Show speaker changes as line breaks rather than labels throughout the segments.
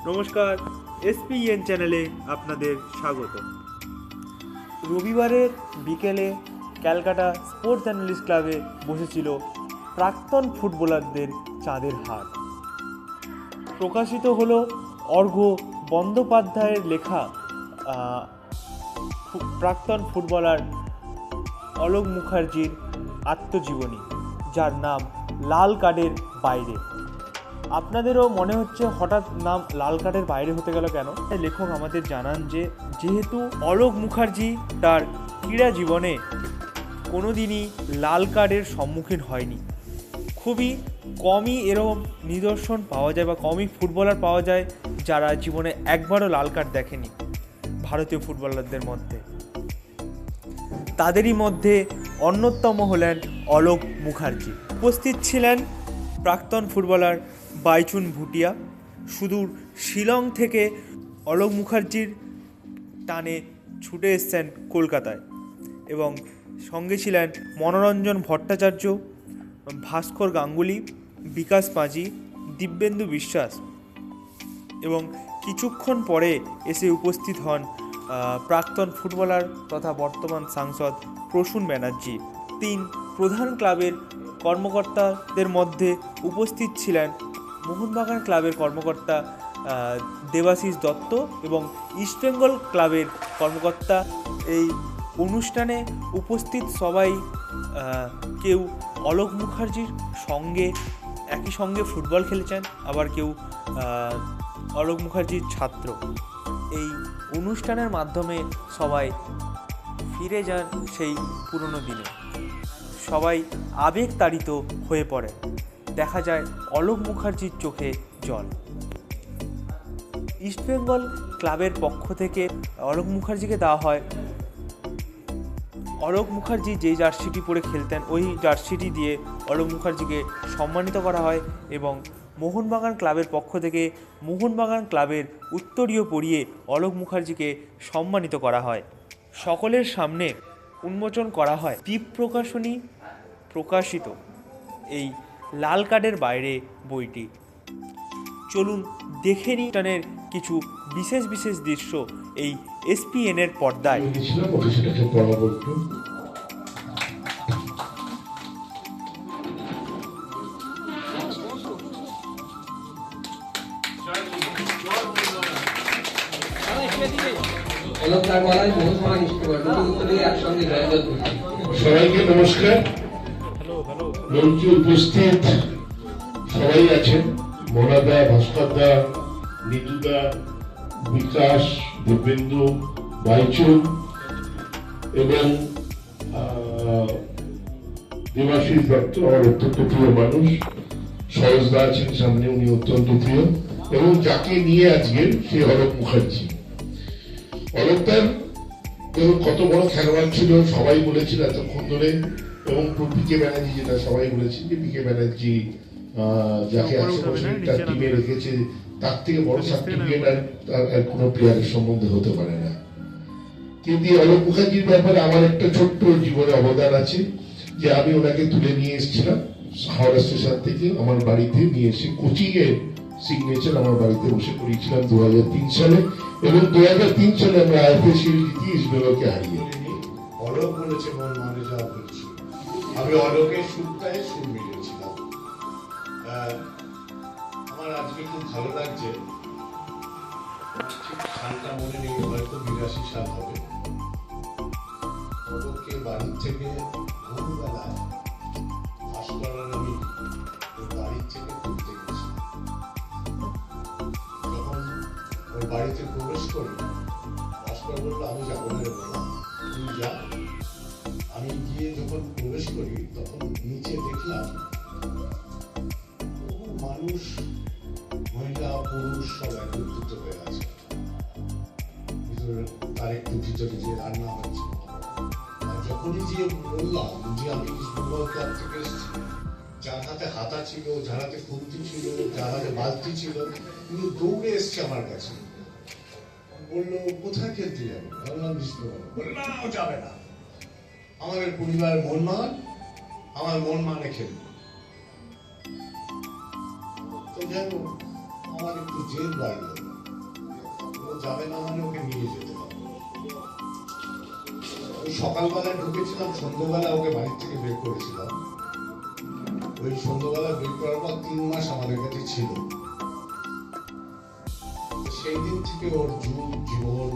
নমস্কার, এসপিএন চ্যানেলে আপনাদের স্বাগত। রবিবারের বিকেলে ক্যালকাটা স্পোর্টস জার্নালিস্ট ক্লাবে বসেছিল প্রাক্তন ফুটবলারদের চাঁদের হাট। প্রকাশিত হলো অর্ঘ্য বন্দ্যোপাধ্যায়ের লেখা প্রাক্তন ফুটবলার অলোক মুখার্জির আত্মজীবনী, যার নাম লাল কার্ডের বাইরে। আপনাদেরও মনে হচ্ছে হঠাৎ নাম লাল কার্ডের বাইরে হতে গেল কেন? লেখক আমাদের জানান যে যেহেতু অলোক মুখার্জি তার ক্রীড়া জীবনে কোনো দিনই লাল কার্ডের সম্মুখীন হয়নি, খুবই কমই এরকম নিদর্শন পাওয়া যায় বা কমই ফুটবলার পাওয়া যায় যারা জীবনে একবারও লাল কার্ড দেখেনি ভারতীয় ফুটবলারদের মধ্যে। তাদেরই মধ্যে অন্যতম হলেন অলোক মুখার্জি। উপস্থিত ছিলেন প্রাক্তন ফুটবলার বাইচুন ভুটিয়া। সুদূর শিলং থেকে অলোক মুখার্জির টানে ছুটে এসছেন কলকাতায়, এবং সঙ্গে ছিলেন মনোরঞ্জন ভট্টাচার্য, ভাস্কর গাঙ্গুলি, বিকাশ পাঁজি, দিব্যেন্দু বিশ্বাস, এবং কিছুক্ষণ পরে এসে উপস্থিত হন প্রাক্তন ফুটবলার তথা বর্তমান সাংসদ প্রসূন ব্যানার্জি। 3 প্রধান ক্লাবের কর্মকর্তাদের মধ্যে উপস্থিত ছিলেন মোহনবাগান ক্লাবের কর্মকর্তা দেবাশিস দত্ত এবং ইস্টবেঙ্গল ক্লাবের কর্মকর্তা। এই অনুষ্ঠানে উপস্থিত সবাই কেউ অলোক মুখার্জির সঙ্গে একই সঙ্গে ফুটবল খেলেছেন, আবার কেউ অলোক মুখার্জির ছাত্র। এই অনুষ্ঠানের মাধ্যমে সবাই ফিরে যান সেই পুরনো দিনে। সবাই আবেগতাড়িত হয়ে পড়ে। দেখা যায় অলোক মুখার্জির চোখে জল। ইস্টবেঙ্গল ক্লাবের পক্ষ থেকে অলোক মুখার্জিকে দেওয়া হয়, অলোক মুখার্জি যেই জার্সিটি পরে খেলতেন ওই জার্সিটি দিয়ে অলোক মুখার্জিকে সম্মানিত করা হয়, এবং মোহনবাগান ক্লাবের পক্ষ থেকে মোহনবাগান ক্লাবের উত্তরীয় পরিয়ে অলোক মুখার্জিকে সম্মানিত করা হয়। সকলের সামনে উন্মোচন করা হয় দ্বীপ প্রকাশনী প্রকাশিত এই লাল কার্ডের বাইরে বইটি। চলুন দেখে নিই টানের কিছু বিশেষ বিশেষ দৃশ্য এই এসপিএনের পর্দায়।
সবাইকে নমস্কার। মঞ্চে উপস্থিত সবাই আছেন, মোনাদা, ভাস্করদা, নিতুদা, বিকাশ, দিব্যেন্দু, বাইচুন এবং দেবাশিস দত্ত, আমার অত্যন্ত প্রিয় মানুষ। সরোজদা আছেন সামনে, উনি অত্যন্ত প্রিয়, এবং যাকে নিয়ে আজকে সে অলোক মুখার্জি। অলোকদার কত বড় খেলোয়াড় ছিল সবাই বলেছিল এতক্ষণ ধরে, এবং পিকে ব্যানার্জি, যেটা সবাই বলেছেন যে পিকে ব্যানার্জি যাকে তার টিমে রেখেছে, তার থেকে বড় সার্টিফিকেট আর কোনো প্লেয়ারের সম্বন্ধে হতে পারে না। কিন্তু অলোক মুখার্জির ব্যাপারে আমার একটা ছোট্ট জীবনে অবদান আছে, যে আমি ওনাকে তুলে নিয়ে এসেছিলাম হাওড়া স্টেশন থেকে আমার বাড়িতে নিয়ে এসে কোচিং এর সিগনেচার আমার বাড়িতে বসে করিয়েছিলাম 2003 সালে, এবং 2003 সালে আমরা আইএফএ শিল্ড জিতি ইস্টবেঙ্গলকে হারিয়ে।
অলোক বলেছে মন মানে যা বলছি, আমি অলোকের সুরটায় সুর মিলিয়েছিলাম। আমার আজকে খুব ভালো লাগছে, ঠিক সালটা মনে নেই, হয়তো 82 সাল হবে। অলোককে বাড়ির থেকে ভোরবেলায় ভাস্করের আমি বাড়ির থেকে ঘুরতে গেছি। যখন ওর বাড়িতে প্রবেশ করি, ভাস্কর বললো আমি যাবো না, বললাম তুই যা। আমি গিয়ে যখন প্রবেশ করি তখন নিচে দেখলাম মানুষ, মহিলা পুরুষ সব একত্রিত হয়ে আছে। তার একটু ভিতরে যে রান্না হচ্ছে, আর যখনই যে বললাম যে আমি ফুটবল ক্লাব থেকে এসেছি, যার হাতে হাতা ছিল, যার হাতে খুন্তি ছিল, যার হাতে বালতি ছিল, কিন্তু দৌড়ে এসছে আমার কাছে। বললো কোথায় খেলতে যাবে? বললাম ইস্টবেঙ্গল। বললো না, যাবে না, আমাদের পরিবারের মন মান, আমার মন মানে খেলবে। তো যাই হোক, আমার একটু জেদ বাড়লো, ও যাবে না মানে ওকে নিয়ে যেতে হবে। ওই সকালবেলায় ঢুকেছিলাম, সন্ধ্যেবেলা ওকে বাড়ির থেকে বের করেছিলাম। ওই সন্ধ্যেবেলা বের করার পর 3 মাস আমাদের কাছে ছিল। সেই দিন থেকে ওর জীবন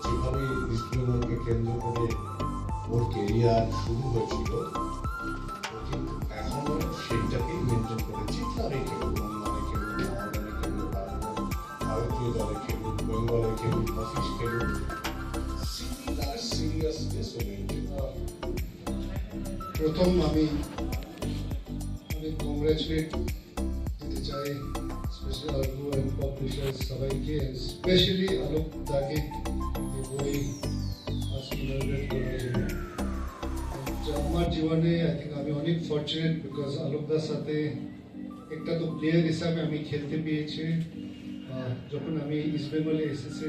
যেভাবে ইস্ট বেঙ্গলকে কেন্দ্র করে ওর কেরিয়ার শুরু হয়েছিল, ও কিন্তু এখনো সেইটাকেই মেনটেন করেছি। তারে খেলুন, মানে খেলুন, মহাদানে খেলুন, ভারতীয় দলে খেলুন, বেঙ্গলে খেলুন, অফিস খেলুন, সিমিলার সিরিয়াসনেস ও মেনটেন। প্রথম আমি কংগ্রেচুলেট দিতে চাই স্পেশালি আলু এন্ড পাবলিশার্স সবাইকে, স্পেশালি আলোক দাকে এই বই ইনস্পিরেট করার জন্য। আমার জীবনে আই থিঙ্ক আমি অনেক ফর্চুনেট, বিকজ আলোকদার সাথে একটা তো প্লেয়ার হিসাবে আমি খেলতে পেয়েছি। যখন আমি ইস্ট বেঙ্গলে এসেছি,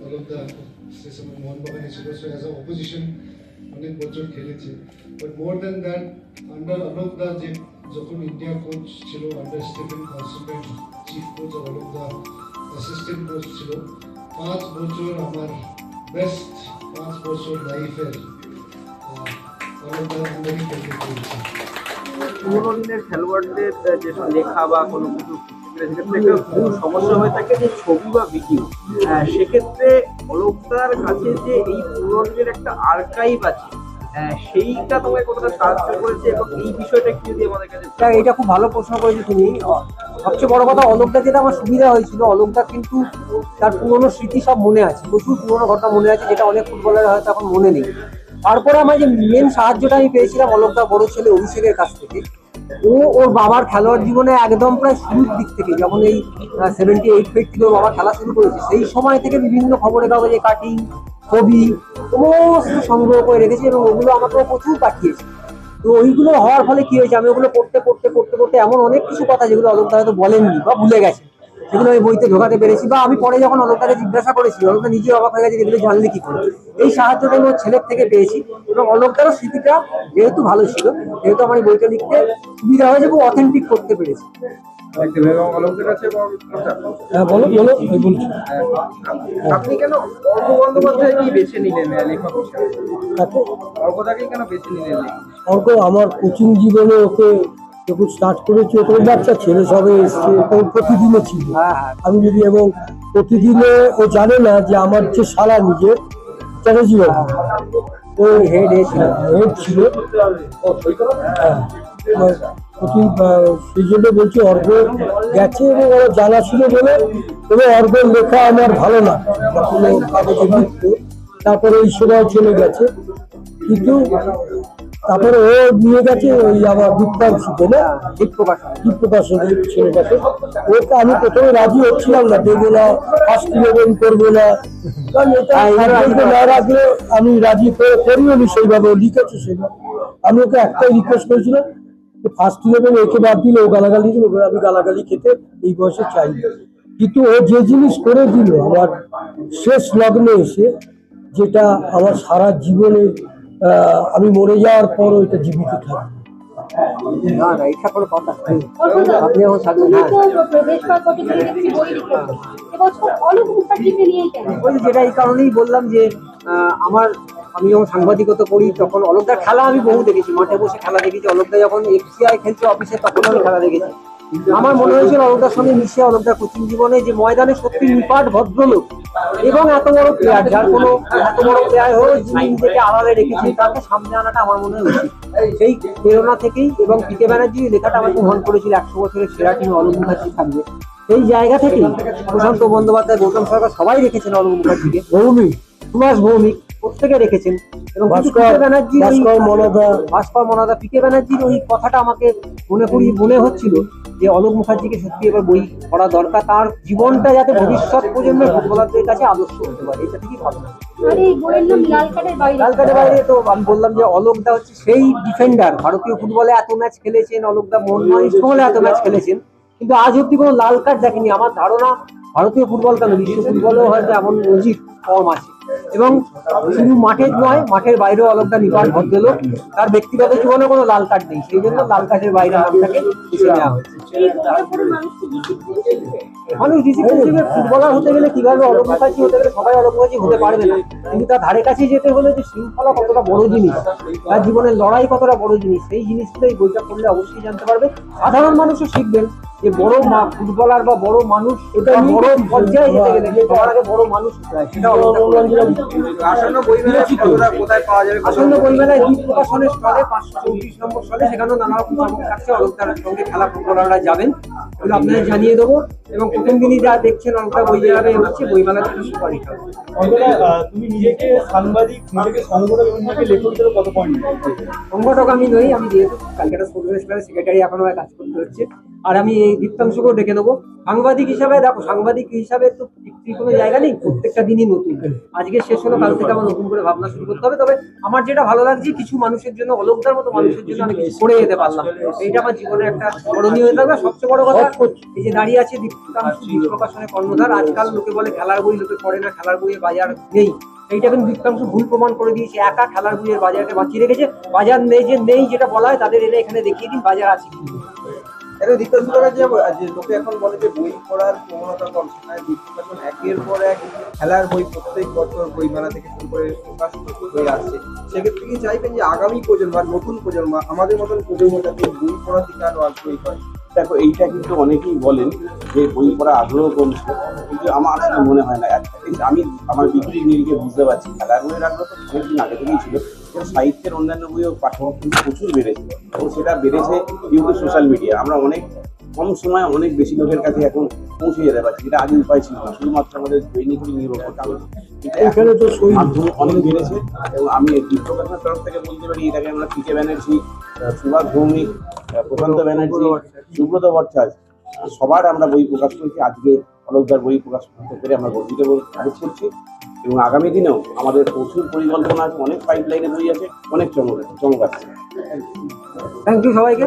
আলোকদা সে সময় মোহনবাগানে ছিল, সো অ্যাজ আ অপোজিশন অনেক বছর খেলেছে। But more than that, under আলোকদা যে যখন ইন্ডিয়া কোচ ছিল, under Stephen Constantine chief coach, আর আলোকদা অ্যাসিস্ট্যান্ট কোচ ছিল, 5 বছর আমার বেস্ট 5 বছর লাইফের আলোকদার আন্ডারই খেলতে পেরেছি।
পুরোনো দিনের খেলোয়াড়দের যেসব লেখা বা কোনো কিছু সেক্ষেত্রে একটা বহু সমস্যা হয়ে থাকে যে ছবি বা ভিডিও, সেক্ষেত্রে অলোকদার কাছে যে এই পুরোনো দিনের একটা আর্কাইভ আছে, সেইটা তোমাকে কতটা সাহায্য করেছে এবং এই বিষয়টা কি যদি আমাদের কাছে।
এটা খুব ভালো প্রশ্ন করেছো তুমি। সবচেয়ে বড় কথা, অলোকদা যেটা আমার সুবিধা হয়েছিল, অলোকদা কিন্তু তার পুরোনো স্মৃতি সব মনে আছে, প্রচুর পুরোনো ঘটনা মনে আছে, যেটা অনেক ফুটবলার হয়তো এখন মনে নেই। তারপরে আমার যে মেন সাহায্যটা আমি পেয়েছিলাম অলোকদা বড় ছেলে অভিষেকের কাছ থেকে। ওর বাবার খেলোয়াড় জীবনে একদম প্রায় শুরুর দিক থেকে, যেমন এই 78 থেকে ওর বাবা খেলা শুরু করেছে, সেই সময় থেকে বিভিন্ন খবরের কাগজে কাটিং, ছবি সমস্ত সংগ্রহ করে রেখেছি এবং ওগুলো আমাকে প্রচুর পাঠিয়েছে। তো ওইগুলো হওয়ার ফলে কি হয়েছে, আমি ওগুলো পড়তে পড়তে পড়তে পড়তে এমন অনেক কিছু কথা যেগুলো অলোকদা হয়তো বলেননি বা ভুলে গেছে, সেগুলো আমি বইতে ঢোকাতে পেরেছি। বা আমি পরে যখন অলোকদাকে জিজ্ঞাসা করেছি, অলোকদা নিজে অবাক হয়ে গেছে এগুলো জানলে কি করে। এই সাহায্যটা আমি ওর ছেলের থেকে পেয়েছি এবং অলোকদারও স্মৃতিটা যেহেতু ভালো ছিল, যেহেতু আমার এই বইটা লিখতে সুবিধা হয়েছে এবং অথেন্টিক করতে পেরেছি।
এবং অলোকদের কাছে
হ্যাঁ বলো বলো, আমি বলছি।
আপনি কেন অর্ক বন্দ্যোপাধ্যায় কি বেছে নিলেন লেখক হিসেবে? অর্কদাকেই কেন বেছে নিলেন?
অর্ক আমার কোচিং জীবনে ওকে যখন স্টার্ট করেছি, ওর বাচ্চা ছেলে সবে এসছে, তো প্রতিদিনও ছিল। আমি যদি এবং প্রতিদিনে ও জানে না যে আমার যে শালা নিজের চ্যাটার্জি ও হেড ছিল। সেই জন্য বলছি অর্ঘ গেছে এবং ওরা জানা ছিল বলে, এবং অর্ঘের লেখা আমার ভালো না কোনো কাগজে লিখতো। তারপরে এই সময় চলে গেছে, কিন্তু তারপরে ও নিয়ে গেছে ওই আমার দীপ্তাংশীতে না, দীপ্রকাশের ছেলেটাকে। ওকে আমি প্রথমে রাজি হচ্ছিলাম না, দেবো না, ফার্স্ট 11 করবো না, কারণ এটা না রাখলে আমি রাজি করিও নি সেইভাবে, ও লিখেছে সেভাবে। আমি ওকে একটাই রিকোয়েস্ট করেছিলাম, ফার্স্ট 11 একে বাদ দিলে ও গালাগালি দিল, আমি গালাগালি খেতে এই বয়সে চাই। কিন্তু ও যে জিনিস করে দিল আমার শেষ লগ্নে এসে, যেটা আমার সারা জীবনে আমি মরে যাওয়ার পর ওইটা জীবিত থাকবে।
যেটা এই কারণেই বললাম যে আমি যখন সাংবাদিকতা করি তখন অলোকদার খেলা আমি বহু দেখেছি, মাঠে বসে খেলা দেখেছি। অলোকদা যখন FCI খেলছে অফিসে, তখন আমি খেলা দেখেছি। আমার মনে হয়েছিল অলোকদার সঙ্গে মিশে অলোকদার কোচিং জীবনে যে ময়দানে সত্যি নিপাট ভদ্রলোক এবং এত বড় প্লেয়ার, যার কোনো এত বড় প্লেয়ার হয়েও যিনি নিজেকে আড়ালে রেখেছেন, তাকে সামনে আনাটা আমার মনে হয় উচিত। সেই প্রেরণা থেকেই, এবং পিকে ব্যানার্জি লেখাটা আমাকে মন করেছিল 100 বছরের সেরা টিমে অলোক মুখার্জি থাকবে, সেই জায়গা থেকেই প্রশান্ত বন্দ্যোপাধ্যায়, গৌতম সরকার সবাই রেখেছেন অলোক মুখার্জিকে, ভৌমিক, সুভাষ ভৌমিক প্রত্যেকে রেখেছেন। এবং ভাস্কর মনাদা, পিকে ব্যানার্জির ওই কথাটা আমাকে মনে হচ্ছিল যে অলোক মুখার্জিকে সত্যি এবার বই পড়া দরকার, তার জীবনটা যাতে ভবিষ্যৎ প্রজন্মের ফুটবলারদের কাছে আদর্শ হতে পারে, এটা থেকেই ভাবনা। লাল কার্ডের বাইরে তো আমি বললাম যে অলোকদা হচ্ছে সেই ডিফেন্ডার, ভারতীয় ফুটবলে এত ম্যাচ খেলেছেন অলোকদা, মোহনবাগান ইস্ট বেঙ্গলে এত ম্যাচ খেলেছেন, কিন্তু আজ অব্দি কোনো লাল কার্ড দেখেনি। আমার ধারণা
ভারতীয় ফুটবল কেন বিশ্ব ফুটবলেও হয়তো এমন নজির কম আছে। এবং শুধু মাঠের নয়, মাঠের বাইরেও অলোকদা নিপাট ভদ্রলোক, তার ব্যক্তিগত জীবনে কোনো লাল কার্ড নেই, সেই জন্য লাল কার্ডের বাইরে নামটাকে বেছে নেওয়া হয়েছে। মানুষ ডিসিপ্লিন ফুটবলার হতে গেলে কিভাবে অলোক মুখার্জি হতে গেলে সবাই অলোক মুখার্জি হতে পারবে না, কিন্তু তার ধারে কাছে যেতে হলে যে শৃঙ্খলা কতটা বড় জিনিস, তার জীবনের লড়াই কতটা বড় জিনিস, সেই জিনিসগুলো এই বইটা পড়লে অবশ্যই জানতে পারবে। সাধারণ মানুষও শিখবেন যে বড় ফুটবলার বা বড় মানুষ এটা বড় পর্যায়ে যেতে গেলে সবার আগে বড় মানুষ হতে হয়, সেটা আসন্ন বইমেলায় দ্বীপ প্রকাশনের স্থলে 534 নম্বর স্থলে, সেখানেও নানা রকম চমক থাকছে। অলোকদার সঙ্গে খেলা ফুটবলাররা যাবেন, এগুলো আপনাদের জানিয়ে দেবো। এবং প্রথম দিনই যা দেখছেন অলোকদা বইমেলাতে হচ্ছে, বইমেলাতে সুপারিশ হবে।
তুমি নিজেকে সাংবাদিক, নিজেকে সংগঠক এবং নিজেকে লেখক হিসেবে কত পয়েন্ট?
সংগঠক আমি নই, আমি যেহেতু ক্যালকাটা স্পোর্টস ক্লাবের সেক্রেটারি এখনো কাজ করতে হচ্ছে, আর আমি এই দীপ্তাংশকেও ডেকে নেবো। সাংবাদিক হিসাবে দেখো, সাংবাদিক হিসাবে তো কোনো জায়গা নেই, প্রত্যেকটা দিনই নতুন। আজকে শেষ হলো, কাল থেকে আবার নতুন করে ভাবনা শুরু করতে হবে। তবে আমার যেটা ভালো লাগছে, কিছু মানুষের জন্য, অলোকদার মতো মানুষের জন্য আমি কিছু করে যেতে পারলাম, এইটা আমার জীবনের একটা স্মরণীয় হয়ে থাকবে। সবচেয়ে বড় কথা, এই যে দাঁড়িয়ে আছে দীপ্তাংশু, দ্বীপ প্রকাশনের কর্ণধার। আজকাল লোকে বলে খেলার বই লোকে পড়ে না, খেলার বইয়ের বাজার নেই, এইটা কিন্তু দীপ্তাংশু ভুল প্রমাণ করে দিয়েছে। একা খেলার বইয়ের বাজারকে বাঁচিয়ে রেখেছে। বাজার নেই যে নেই যেটা বলা হয়, তাদের এনে এখানে দেখিয়ে দিন বাজার আছে।
যে লোকে এখন বলে যে বই পড়ার প্রবণতা কম, সেখানে দীপ্তিপ্রকাশন একের পর এক খেলার বই প্রত্যেক বছর বইমেলা থেকে শুরু করে প্রকাশ হয়ে আসছে। সেক্ষেত্রে কি চাইবেন যে আগামী প্রজন্ম বা নতুন প্রজন্ম, আমাদের মতন প্রজন্ম যাতে বই পড়ার দিকে আরো আগ্রহী হয়?
দেখো, এইটা কিন্তু অনেকেই বলেন যে বই পড়া আগ্রহ কমছে, কিন্তু আমার আসলে মনে হয় না। আমি আমার বিক্রি নিরিখে বুঝতে পারছি খেলার বইয়ের আগ্রহ তো অনেকদিন আগে থেকেই ছিল, কিন্তু সাহিত্যের অন্যান্য বইও পাঠক কিন্তু প্রচুর বেড়েছে, এবং সেটা বেড়েছে ইউটিউব, সোশ্যাল মিডিয়া। আমরা অনেক কম সময় অনেক বেশি লোকের কাছে এখন পৌঁছে যেতে পারছি, যেটা আগে উপায় ছিল না, শুধুমাত্র আমাদের দৈনিক নির্ভর করতে হবে। মাধ্যম অনেক বেড়েছে, এবং আমি দ্বীপ প্রকাশনের তরফ থেকে বলতে পারি, এটাকে আমরা পিকে ব্যানার্জি, সুভাষ ভৌমিক, প্রশান্ত ব্যানার্জি, সুব্রত ভট্টাচার্য, সবার আমরা বই প্রকাশ করেছি। আজকে অলোকদার বই প্রকাশ করতে পেরে আমরা গর্বিত বোধ করছি, এবং আগামী দিনেও আমাদের প্রচুর পরিকল্পনা আছে, অনেক পাইপলাইনে বই আছে, অনেক চমক আসছে।
থ্যাংক ইউ সবাইকে।